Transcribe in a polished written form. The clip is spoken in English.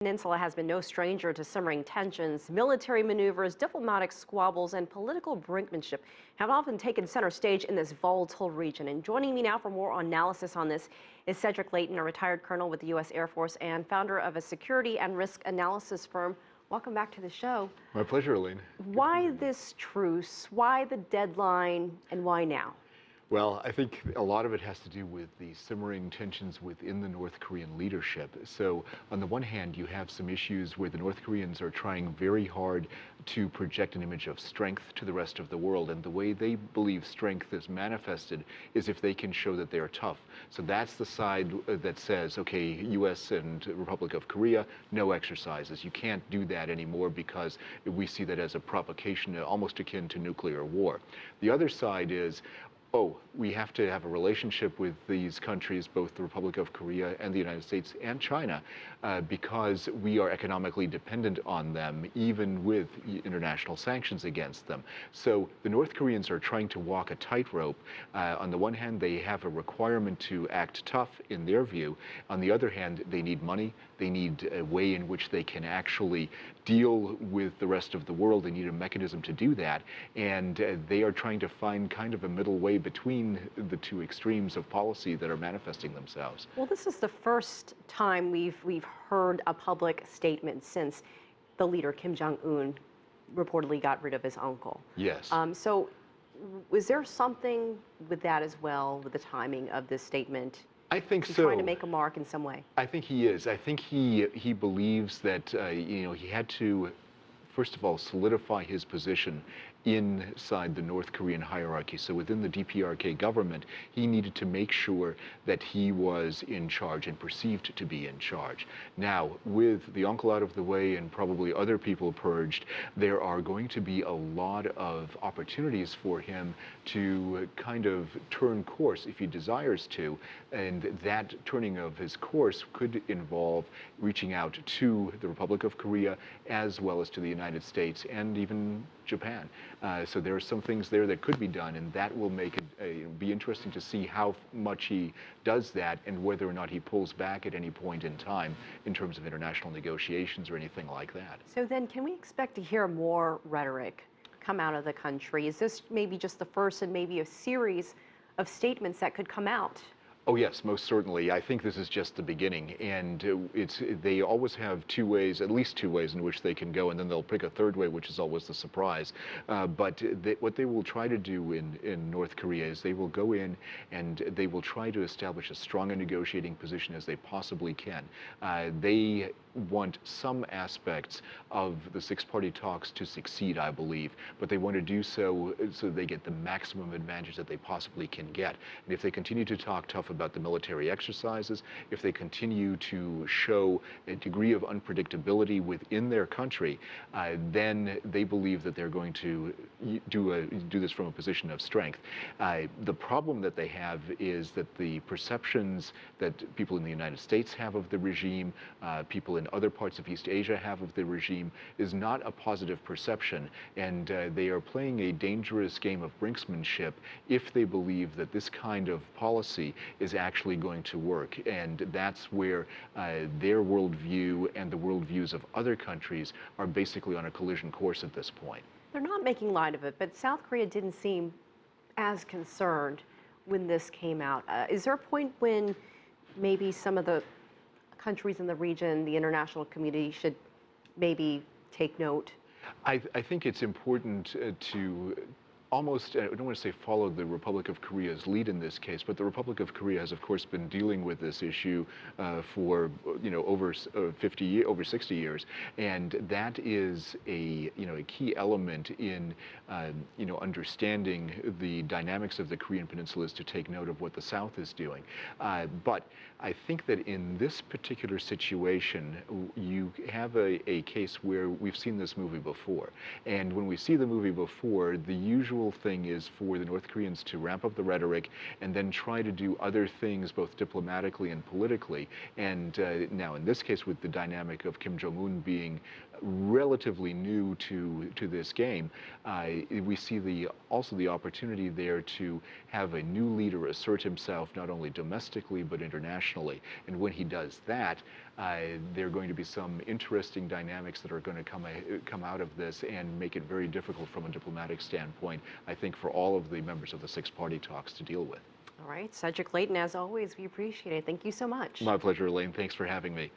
Peninsula has been no stranger to simmering tensions. Military maneuvers, diplomatic squabbles, and political brinkmanship have often taken center stage in this volatile region. And joining me now for more analysis on this is Cedric Leighton, a retired colonel with the U.S. Air Force and founder of a security and risk analysis firm. Welcome back to the show. My pleasure, Elaine. Why this truce? Why the deadline? And why now? Well, I think a lot of it has to do with the simmering tensions within the North Korean leadership. So on the one hand, you have some issues where the North Koreans are trying very hard to project an image of strength to the rest of the world. And the way they believe strength is manifested is if they can show that they are tough. So that's the side that says, okay, U.S. and Republic of Korea, no exercises. You can't do that anymore because we see that as a provocation almost akin to nuclear war. The other side is, oh, we have to have a relationship with these countries, both the Republic of Korea and the United States and China, because we are economically dependent on them, even with international sanctions against them. So the North Koreans are trying to walk a tightrope. On the one hand, they have a requirement to act tough in their view. On the other hand, they need money. They need a way in which they can actually deal with the rest of the world. They need a mechanism to do that. And they are trying to find kind of a middle way between the two extremes of policy that are manifesting themselves. Well, this is the first time we've heard a public statement since the leader, Kim Jong-un, reportedly got rid of his uncle. Yes. So was there something with that as well, with the timing of this statement? I think He's so. Trying to make a mark in some way. I think he is. I think he believes that he had to, first of all, solidify his position inside the North Korean hierarchy. So within the DPRK government, he needed to make sure that he was in charge and perceived to be in charge. Now, with the uncle out of the way and probably other people purged, there are going to be a lot of opportunities for him to kind of turn course if he desires to. And that turning of his course could involve reaching out to the Republic of Korea as well as to the United States and even Japan. So there are some things there that could be done, and that will make it be interesting to see how much he does that and whether or not he pulls back at any point in time in terms of international negotiations or anything like that. So then can we expect to hear more rhetoric come out of the country? Is this maybe just the first and maybe a series of statements that could come out? Oh yes, most certainly. I think this is just the beginning, and they always have two ways, at least two ways in which they can go, and then they'll pick a third way, which is always the surprise. But what they will try to do in North Korea is they will go in and they will try to establish as strong a negotiating position as they possibly can. They want some aspects of the six-party talks to succeed, I believe, but they want to do so they get the maximum advantage that they possibly can get. And if they continue to talk tough about the military exercises, if they continue to show a degree of unpredictability within their country, then they believe that they're going to do this from a position of strength. The problem that they have is that the perceptions that people in the United States have of the regime, people in other parts of East Asia have of the regime, is not a positive perception, and they are playing a dangerous game of brinksmanship if they believe that this kind of policy is actually going to work. And that's where their worldview and the worldviews of other countries are basically on a collision course at this point. They're not making light of it, but South Korea didn't seem as concerned when this came out. Is there a point when maybe some of the countries in the region, the international community, should maybe take note? I think it's important to almost, I don't want to say follow the Republic of Korea's lead in this case, but the Republic of Korea has, of course, been dealing with this issue for over 60 years, and that is a key element in understanding the dynamics of the Korean Peninsula, is to take note of what the South is doing. But I think that in this particular situation, you have a case where we've seen this movie before, and when we see the movie before, the usual thing is for the North Koreans to ramp up the rhetoric and then try to do other things both diplomatically and politically. And now in this case, with the dynamic of Kim Jong-un being relatively new to this game, we see also the opportunity there to have a new leader assert himself not only domestically but internationally. And when he does that, there are going to be some interesting dynamics that are going to come out of this and make it very difficult from a diplomatic standpoint, I think, for all of the members of the six-party talks to deal with. All right, Cedric Leighton, as always, we appreciate it. Thank you so much. My pleasure, Elaine. Thanks for having me.